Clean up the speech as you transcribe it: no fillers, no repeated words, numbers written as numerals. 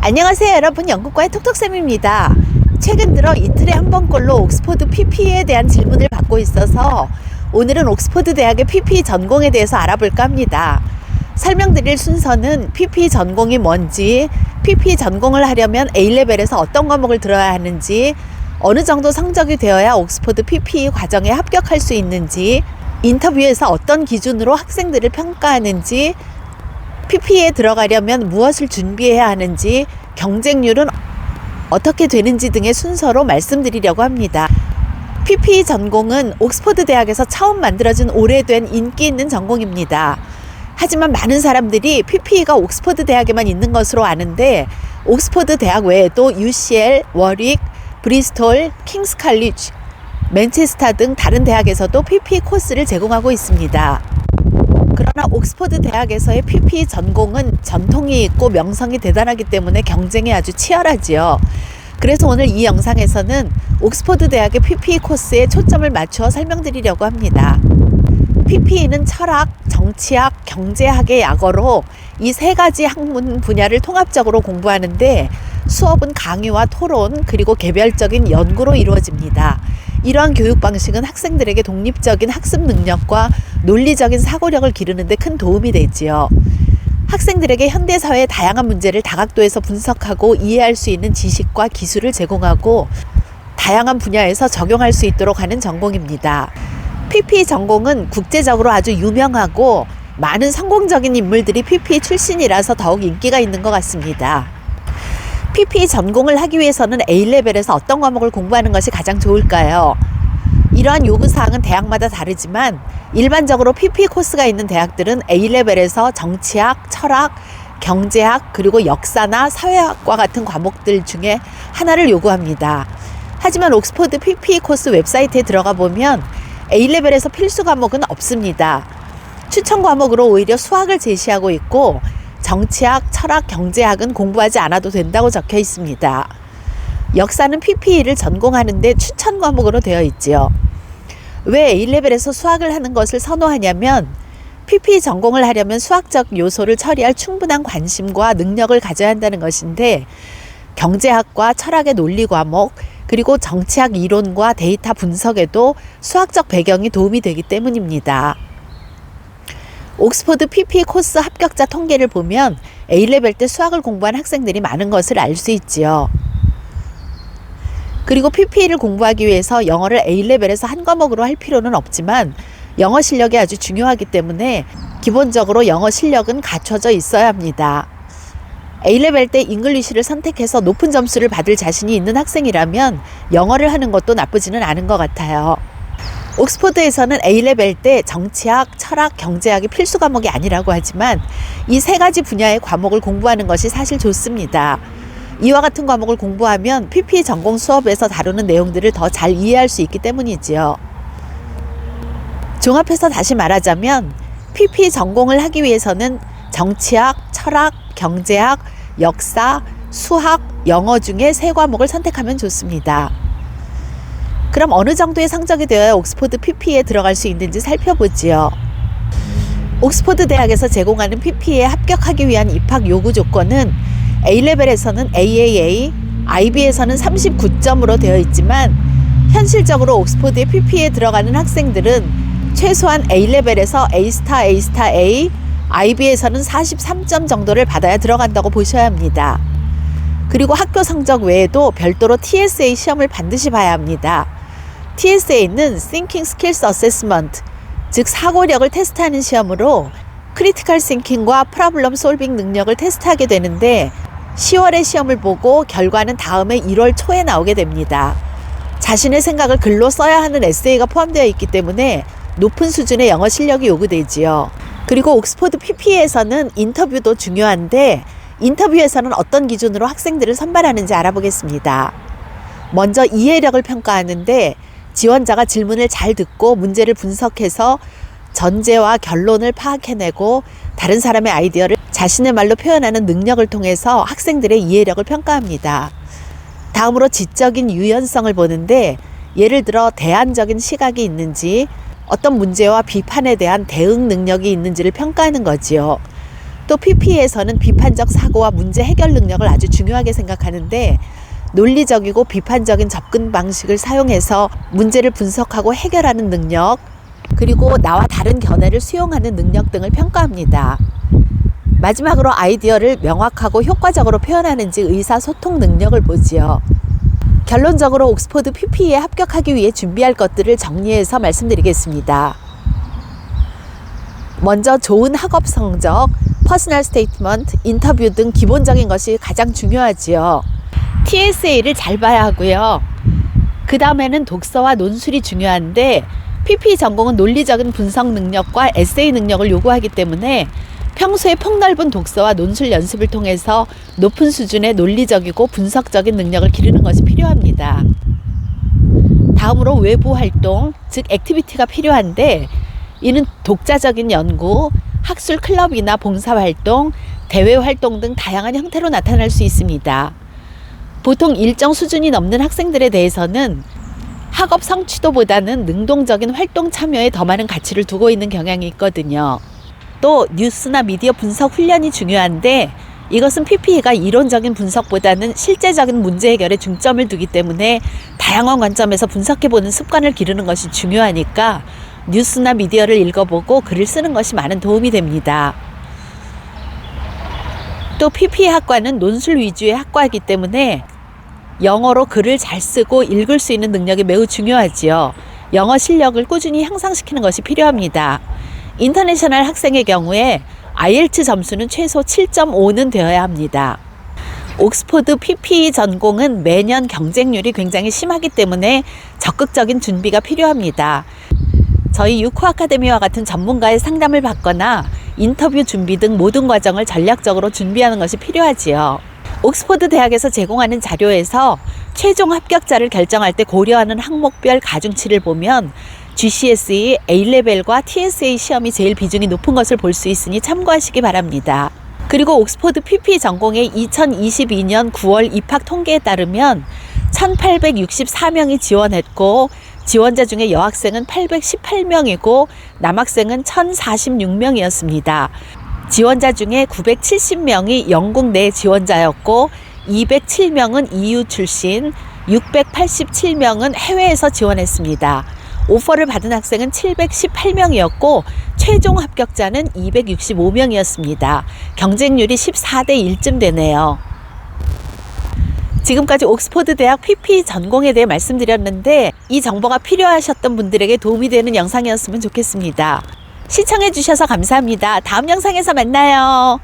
안녕하세요 여러분, 영국과의 톡톡쌤입니다. 최근 들어 이틀에 한 번꼴로 옥스퍼드 PP에 대한 질문을 받고 있어서 오늘은 옥스퍼드 대학의 PP 전공에 대해서 알아볼까 합니다. 설명드릴 순서는 PP 전공이 뭔지, PP 전공을 하려면 A레벨에서 어떤 과목을 들어야 하는지, 어느 정도 성적이 되어야 옥스퍼드 PP 과정에 합격할 수 있는지, 인터뷰에서 어떤 기준으로 학생들을 평가하는지, PP에 들어가려면 무엇을 준비해야 하는지, 경쟁률은 어떻게 되는지 등의 순서로 말씀드리려고 합니다. PP 전공은 옥스퍼드 대학에서 처음 만들어진 오래된 인기 있는 전공입니다. 하지만 많은 사람들이 PP가 옥스퍼드 대학에만 있는 것으로 아는데, 옥스퍼드 대학 외에도 UCL, 워릭, 브리스톨, 킹스 칼리지, 맨체스터 등 다른 대학에서도 PP 코스를 제공하고 있습니다. 그러나 옥스퍼드 대학에서의 PP 전공은 전통이 있고 명성이 대단하기 때문에 경쟁이 아주 치열하지요. 그래서 오늘 이 영상에서는 옥스퍼드 대학의 PP 코스에 초점을 맞추어 설명드리려고 합니다. PP는 철학, 정치학, 경제학의 약어로 이 세 가지 학문 분야를 통합적으로 공부하는데, 수업은 강의와 토론 그리고 개별적인 연구로 이루어집니다. 이러한 교육 방식은 학생들에게 독립적인 학습 능력과 논리적인 사고력을 기르는 데 큰 도움이 되지요. 학생들에게 현대사회의 다양한 문제를 다각도에서 분석하고 이해할 수 있는 지식과 기술을 제공하고 다양한 분야에서 적용할 수 있도록 하는 전공입니다. PP 전공은 국제적으로 아주 유명하고 많은 성공적인 인물들이 PP 출신이라서 더욱 인기가 있는 것 같습니다. PP 전공을 하기 위해서는 A레벨에서 어떤 과목을 공부하는 것이 가장 좋을까요? 이러한 요구사항은 대학마다 다르지만 일반적으로 PP 코스가 있는 대학들은 A레벨에서 정치학, 철학, 경제학, 그리고 역사나 사회학과 같은 과목들 중에 하나를 요구합니다. 하지만 옥스퍼드 PP 코스 웹사이트에 들어가 보면 A레벨에서 필수 과목은 없습니다. 추천 과목으로 오히려 수학을 제시하고 있고, 정치학, 철학, 경제학은 공부하지 않아도 된다고 적혀 있습니다. 역사는 PP를 전공하는데 추천 과목으로 되어 있지요. 왜 A레벨에서 수학을 하는 것을 선호하냐면, PP 전공을 하려면 수학적 요소를 처리할 충분한 관심과 능력을 가져야 한다는 것인데, 경제학과 철학의 논리 과목, 그리고 정치학 이론과 데이터 분석에도 수학적 배경이 도움이 되기 때문입니다. 옥스퍼드 PP 코스 합격자 통계를 보면 A레벨 때 수학을 공부한 학생들이 많은 것을 알 수 있지요. 그리고 PP를 공부하기 위해서 영어를 A레벨에서 한 과목으로 할 필요는 없지만 영어 실력이 아주 중요하기 때문에 기본적으로 영어 실력은 갖춰져 있어야 합니다. A레벨 때 잉글리시를 선택해서 높은 점수를 받을 자신이 있는 학생이라면 영어를 하는 것도 나쁘지는 않은 것 같아요. 옥스퍼드에서는 A레벨 때 정치학, 철학, 경제학이 필수 과목이 아니라고 하지만 이 세 가지 분야의 과목을 공부하는 것이 사실 좋습니다. 이와 같은 과목을 공부하면 PP 전공 수업에서 다루는 내용들을 더 잘 이해할 수 있기 때문이지요. 종합해서 다시 말하자면 PP 전공을 하기 위해서는 정치학, 철학, 경제학, 역사, 수학, 영어 중에 세 과목을 선택하면 좋습니다. 그럼 어느 정도의 성적이 되어야 옥스퍼드 PP에 들어갈 수 있는지 살펴보지요. 옥스퍼드 대학에서 제공하는 PP에 합격하기 위한 입학 요구 조건은 A레벨에서는 AAA, IB에서는 39점으로 되어 있지만 현실적으로 옥스퍼드의 PP에 들어가는 학생들은 최소한 A레벨에서 A-, A-, IB에서는 43점 정도를 받아야 들어간다고 보셔야 합니다. 그리고 학교 성적 외에도 별도로 TSA 시험을 반드시 봐야 합니다. TSA는 Thinking Skills Assessment, 즉 사고력을 테스트하는 시험으로 크리티컬 싱킹과 프로블럼 솔빙 능력을 테스트하게 되는데 10월에 시험을 보고 결과는 다음해 1월 초에 나오게 됩니다. 자신의 생각을 글로 써야 하는 에세이가 포함되어 있기 때문에 높은 수준의 영어 실력이 요구되지요. 그리고 옥스퍼드 PP에서는 인터뷰도 중요한데, 인터뷰에서는 어떤 기준으로 학생들을 선발하는지 알아보겠습니다. 먼저 이해력을 평가하는데, 지원자가 질문을 잘 듣고 문제를 분석해서 전제와 결론을 파악해내고 다른 사람의 아이디어를 자신의 말로 표현하는 능력을 통해서 학생들의 이해력을 평가합니다. 다음으로 지적인 유연성을 보는데, 예를 들어 대안적인 시각이 있는지, 어떤 문제와 비판에 대한 대응 능력이 있는지를 평가하는 거지요. 또 PP에서는 비판적 사고와 문제 해결 능력을 아주 중요하게 생각하는데, 논리적이고 비판적인 접근 방식을 사용해서 문제를 분석하고 해결하는 능력, 그리고 나와 다른 견해를 수용하는 능력 등을 평가합니다. 마지막으로 아이디어를 명확하고 효과적으로 표현하는지 의사소통 능력을 보지요. 결론적으로 옥스퍼드 PP에 합격하기 위해 준비할 것들을 정리해서 말씀드리겠습니다. 먼저 좋은 학업 성적, 퍼스널 스테이트먼트, 인터뷰 등 기본적인 것이 가장 중요하지요. TSA를 잘 봐야 하고요. 그 다음에는 독서와 논술이 중요한데, PP 전공은 논리적인 분석 능력과 에세이 능력을 요구하기 때문에 평소에 폭넓은 독서와 논술 연습을 통해서 높은 수준의 논리적이고 분석적인 능력을 기르는 것이 필요합니다. 다음으로 외부 활동, 즉 액티비티가 필요한데, 이는 독자적인 연구, 학술 클럽이나 봉사활동, 대외활동 등 다양한 형태로 나타날 수 있습니다. 보통 일정 수준이 넘는 학생들에 대해서는 학업 성취도보다는 능동적인 활동 참여에 더 많은 가치를 두고 있는 경향이 있거든요. 또 뉴스나 미디어 분석 훈련이 중요한데, 이것은 PP가 이론적인 분석보다는 실제적인 문제 해결에 중점을 두기 때문에 다양한 관점에서 분석해보는 습관을 기르는 것이 중요하니까 뉴스나 미디어를 읽어보고 글을 쓰는 것이 많은 도움이 됩니다. 또 PP 학과는 논술 위주의 학과이기 때문에 영어로 글을 잘 쓰고 읽을 수 있는 능력이 매우 중요하지요. 영어 실력을 꾸준히 향상시키는 것이 필요합니다. 인터내셔널 학생의 경우에 IELTS 점수는 최소 7.5는 되어야 합니다. 옥스퍼드 PPE 전공은 매년 경쟁률이 굉장히 심하기 때문에 적극적인 준비가 필요합니다. 저희 유코 아카데미와 같은 전문가의 상담을 받거나 인터뷰 준비 등 모든 과정을 전략적으로 준비하는 것이 필요하지요. 옥스퍼드 대학에서 제공하는 자료에서 최종 합격자를 결정할 때 고려하는 항목별 가중치를 보면 GCSE, A레벨과 TSA 시험이 제일 비중이 높은 것을 볼 수 있으니 참고하시기 바랍니다. 그리고 옥스퍼드 PP 전공의 2022년 9월 입학 통계에 따르면 1,864명이 지원했고, 지원자 중에 여학생은 818명이고 남학생은 1,046명이었습니다. 지원자 중에 970명이 영국 내 지원자였고 207명은 EU 출신, 687명은 해외에서 지원했습니다. 오퍼를 받은 학생은 718명이었고 최종 합격자는 265명이었습니다. 경쟁률이 14대 1쯤 되네요. 지금까지 옥스퍼드 대학 PP 전공에 대해 말씀드렸는데, 이 정보가 필요하셨던 분들에게 도움이 되는 영상이었으면 좋겠습니다. 시청해 주셔서 감사합니다. 다음 영상에서 만나요.